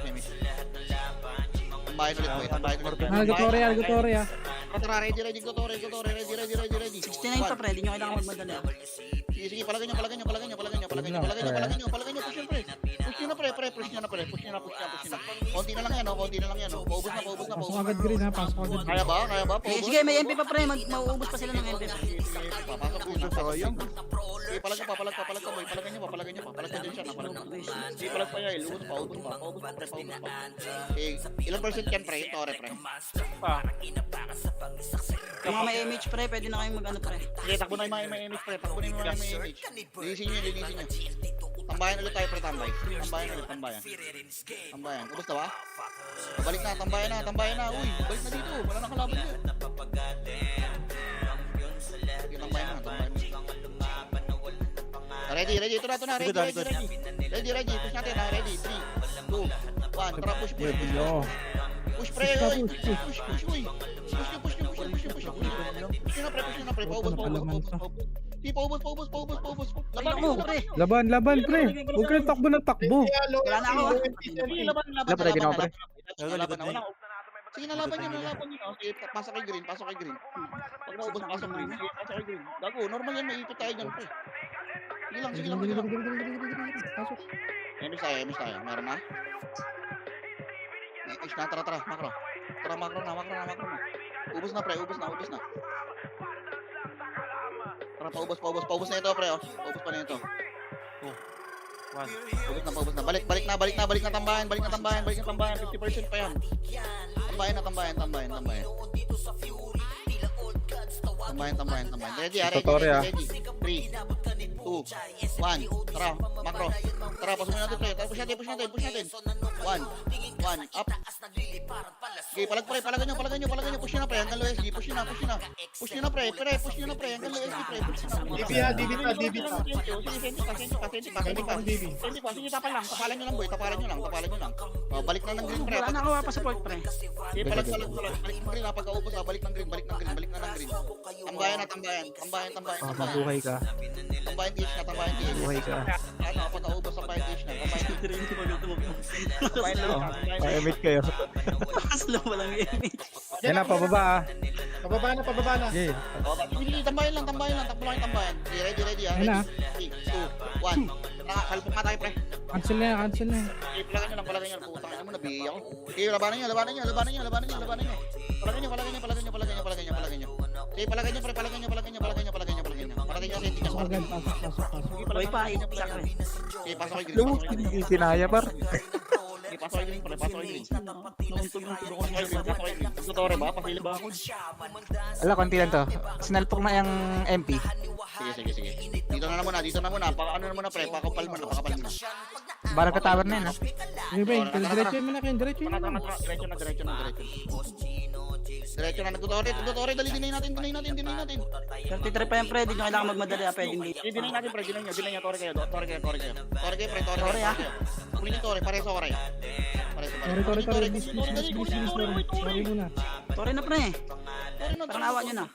Miss. Tambahin ulit, boy. Algo Torre ah. Tara, ready, ready. 69 pa pre, di nyo kailangan magmadali. Sige, palagan nyo. Push nyo na, pre. Push nyo na. Konti na lang yan. Paubos na. Pasok agad green ha. Pasok agad green. Kaya ba? Eh, sige, may MP pa pre, mauubos pa sila ng MP. Papasok po siya. Sige, palag ka, boy. Palagan nyo. Palag ka din siya. Sige, palag pa yan. Paubos pa. Okay, ilang percent yan, pre? Tore, pre. Kung mga may image pre, pwede na kayong mag-ano pre. Sige, takbo na yung mga image, pre. Linisin nyo. Tambayan ulit tayo, pre. Tambayan. Ubus na ba? Balik na. Tambayan na. Uy, balik na dito. Wala na kalaban dyan. Sige, tambayan na. Ready. Ito na. Ready. Push natin, ha. Ready. 3, 2, 1. Tara, push. Push, pre. Push, uy. Push nyo, pre. Paubos. Paubos. Ako pre. Laban pre. Huwag kayong takbo ng takbo. Wala na ako. Sige, nalaban nyo. Sige, pasok kay green. Pag naubos, pasok green. Gago, normal yan. May ikot tayo dyan, pre. Sige lang. Pasok. Miss tayo. Meron na? Miss na, tara. Makro. Tara, makro na. Ubos na, pre. Tara, paubos na ito, pre. Paubos pa na ito. Paubos na. Balik na tambayan. 50% pa yan. Tambayan. Ready. Totore, ah. 3, 2, 1. Tara, makro. Tara, pasukin natin, pre. Tara, push natin. 1, up. Okay, palagan nyo. Push nyo na, pre. Hanggang low SG. Push nyo na, pre. Hanggang low SG, pre. DB ta. Sige, tapalan nyo lang, boy. Tapalan nyo lang. Balik na ng green, pre. Wala na ako pa support pre. Okay, balik ng green, ha. Pagkaubos, ha. Balik ng green. Tambayan. Mabuhay ka. Tambayan TH na. Mabuhay ka. Ano, pagkaubos sa fire TH na. Emit kayo. Slow walang image. Yan na, pababa ah. Pababa na. Okay. Hindi, tambayan lang. Takbo lang yung tambayan. Okay, ready, ha. Yan na. 3, 2, 1. Kalpok nga tayo, pre. Cancel na yan. Okay, palagan nyo lang. Putang ina mo, nabihi ako. Okay, labanan nyo. Palagan nyo. Okay, palagan nyo, pre. Palagan nyo, senti ka. Pasok agad. Pasok. Boy pa, isa pre. Okay, pasok kay green. Hindi sinaya par. Okay, pasok kay green, pre. Tutore ba? Pasilip ba ako? Ala, konti lang to. Sinalpok na yung MP. Sige. Dito na muna. Ano na muna, pre. Pakapal mo na. Barang ka tower na yun, ha? Sige ba, diretso mo na kayo. Diretso mo na. Diretso na. Nagtutore. Dali, dinayin natin. 33 pa yan pre, di nyo kailangan magmadali pwedeng dito. Dinayin natin, pre. Dinayin nyo. Tore kayo. Tore, pre. Tore, ah. Kunin yung tore. Pareso ko rin. Tore. Bilis. Tore muna. Tore na pre. Parang awa nyo na.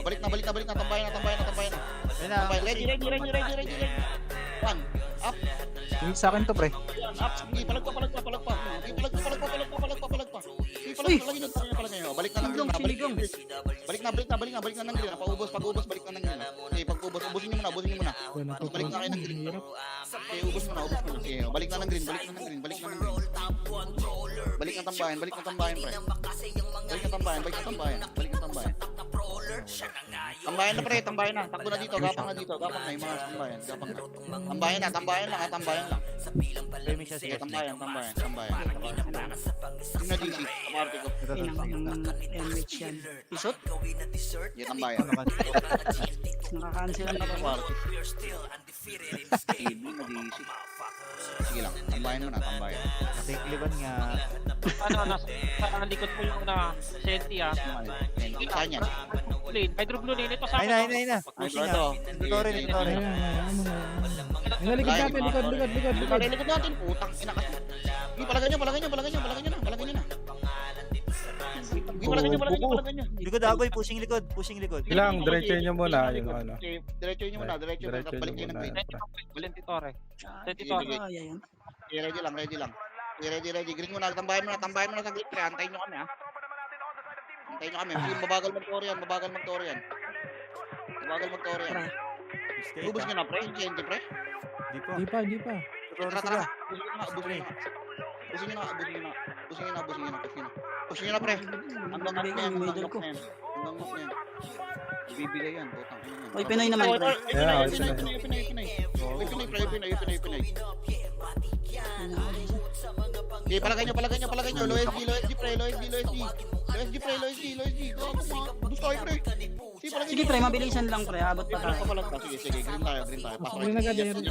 Balik na. Tambayan na. Ready. 1, up. Yung sa akin to, pre. Up. Sige, palag pa. Palag pa. Palagin nyo. Balik na ng green. Balik na ng green. Pag-ubos, balik na ng green. Okay, pag-ubos, ubusin nyo muna. Tapos balik na kayo ng green. Okay, ubos muna. Okay, balik na ng green. Balik na tambayan, pre. Balik na tambayan. Tambayan na, pre. Tambayan na. Takbo na dito. Gapang na yung mga tambayan. Tambayan lang. Sige, tambayan. Yung na DC. Kamarte ko. Pinang MH yan. Isot? Yan ang bayan. Nakakancel ang kapag. TV, nag-iisip. Sige lang, tambayan mo na, tambayan. Natikliban nga. Ano, nasa likod mo yung Senti ah. Saan yan? Lane, Hydro Blue Lane. Ito sa Ay na. Ay, Pushing ito. na. Tutorin. Ayan, ayan, amo na. Ayun, likod natin, likod. Likod natin, putang ina kasi. Hindi, palagay nyo na. Hindi, palagay nyo. Likod Agoy, pushing likod. Ilang, diretso nyo muna yung ano. Diretso nyo muna, Diretso balik nyo nyo ng muna. green. Valenti Torre. Valenti Sige, Torre. sige. Ay, ayun. Ready lang. Ready. Green muna, tambayan mo na sa green. Antayin nyo kami, ha. Antayin nyo kami. Sige, mabagal mag-tour yan. Ubus nyo na, pre. Senti, pre. Di pa. Tara. Ubusin nyo na. Push nyo na, pre. Hanggang knock na yan. Bibigay yan, putang ina yan. Oy, Pinoy naman, pre. Pinoy. Okay, palagay nyo. Low SD, pre. Low SD. Gusto kayo, pre. Sige, pre, mabilisan lang, pre. Abot pa tayo. Sige, green tayo. Pasok Green agad, kayo. yan.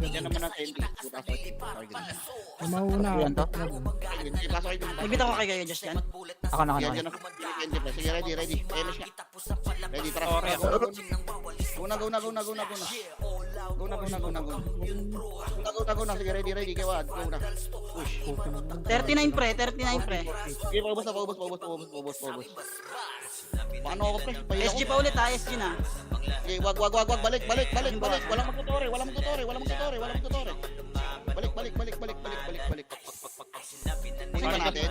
Yan naman ang ending. Pasok kayo. Mauna. Yan to. Sige, pasok kayo. Nagbitaw ko kay Gaya Just yan. Ako na. Yan ang ending, pre. Sige, ready. MS nga. Ready, tara. Go na. Sige, ready. Kaya go na. Push. 39, pre. Sige, paubos. Paano ako, pre? Pahila ko. SG pa ulit, ha? SG na. Okay, wag. Balik. Walang magtutore. Balik. Kunin ba natin?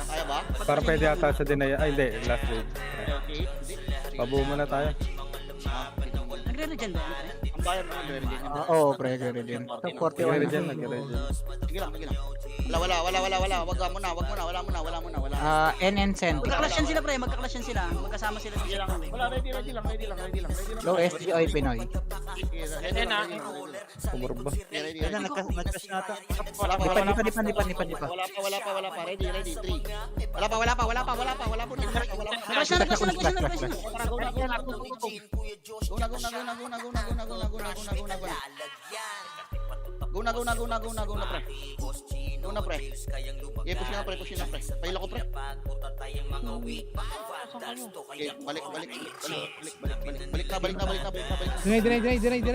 Kaya ba? Para pwede ata sa dinaya. Ay, hindi. Last wave. Okay. Pabuo muna tayo. Nagre-regen ba yan, pre? Ang bayan mo, ready. Oo, pre, ready din. Top 41. Nag-regen. Sige lang. Wala. Wag muna. NN Send. Magkaklas yan sila, pre. Magkasama sila sa Sige lang. sector, eh. Wala, ready lang. Low SGI Pinoy. Ready na. Kumurba. Ready. Ayun na, nag-crash na ata. Wala pa. Wala pa. Ready. 3. Wala pa. Nagklas na. Go na, pre. Okay, push na, pre. Pahila ko, pre. Okay, balik na. Dinay.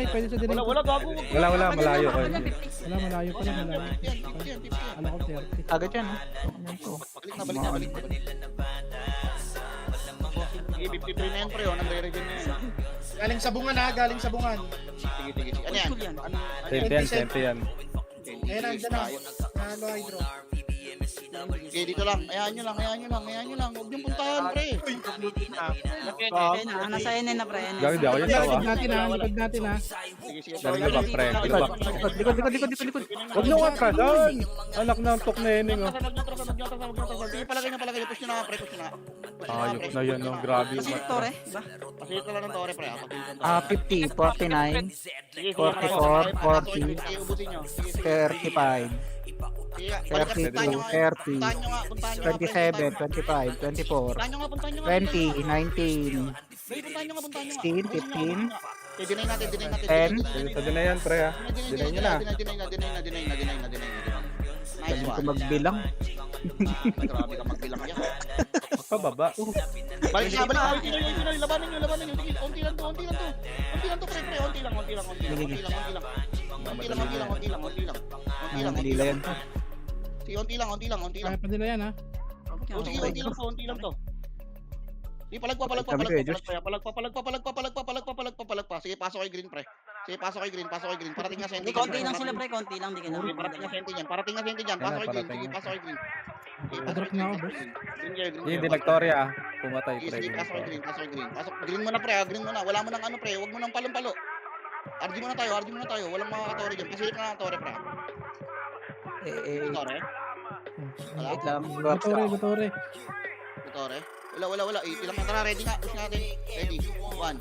Pwede sa dinay. Wala, gago. Wala. Malayo. Wala, malayo pala. 50 yan. Alam ko 30. Agad yan, ha? Balik na. Sige, 53 na yan, pre. Nagre-regen na yan. Galing sa bungan. Sige. Ano yan? Cool yan. Sente yan. Ayan, andyan na. Halo, hydro. Okay, dito lang. Ayahan nyo lang. Huwag niyong puntahan, pre. Ayun na, nasa NN na, pre. Gawin di ako yung tawa. Likod natin, ha. Sige. Galing na back, pre. Likod. Likod. Huwag nyo ka doon. Anak ng tok na yun, oh. Sige, palagay nyo. Push nyo na, pre. Ayok na yan, oh. Grabe yung Kasi mata. Tore, ba? Pasilip ka lang ng tore, pre. 50, 49, Sige, 44, 40, Sige, ubusin nyo. 35, Sige, 32, 30, 27, 25, 24, 20, 19, 16, 15, 10. 10. Sa dinayan, pre, ha. Dinayan nyo na. Deny na. Nice Galing ko one. magbilang. Grabe ka magbilang yan. Pababa. Balik na. Labanan nyo. Sige, konti lang to, pre. Konti lang. Ang lila yan. Sige, konti lang. Kaya pa nila yan, ha. Sige, konti lang to. Sige, palagpa. Sige, pasok kay green, pre. Parating nga senti. Konti lang sila, pre. Konti lang, di ka na. Okay, parating nga senti dyan. Pasok kay green. Sige, pasok kay green. Drop na ako, boss. Hindi, nagtorya, ah. Pumatay, pre. Sige, pasok kay green. Green muna, pre. Green muna. Wala mo nang ano, pre. Huwag mo nang palong-palo. RG muna tayo. Walang makakatore dyan. Pasilip na ng tore, pre. Tore? Wait lang. Gatore. Tore? Wala. Ilang na. Tara, ready nga. Push natin. Ready. 1.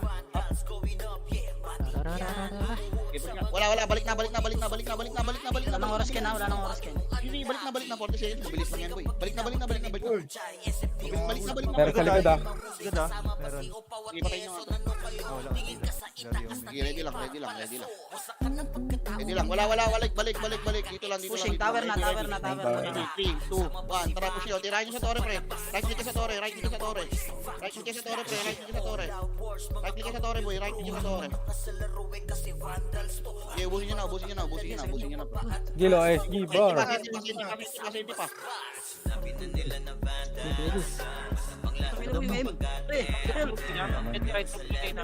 Wala, balik na. Wala nang oras Ken, wala nang oras Ken. Hindi, balik na. 40 seconds, bilis lang yan, boy. Balik na. Meron. Pero sa likod ah. Likod ah. Meron. Ipatay nyo nga to. Wala. Grabe yung... Sige, ready lang. Wala, balik. Dito lang. Pushing, tower na. 3, 2, 1. Tara, push nyo. Tirahin nyo sa torre, pre. Right click ka sa torre, pre. Right click ka sa torre, boy. Right click ka sa torre. Okay, ubusin nyo na, pre. Gilo, SG, bar. Senti pa. Mid right to play na.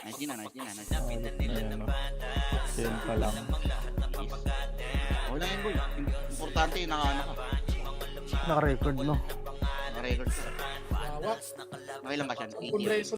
Nice din na. Ayan, no. Yan pa lang. Wala yan, boy. Importante yung naka Naka-record, no? record. Hawak. Nakailang ka siya? Kung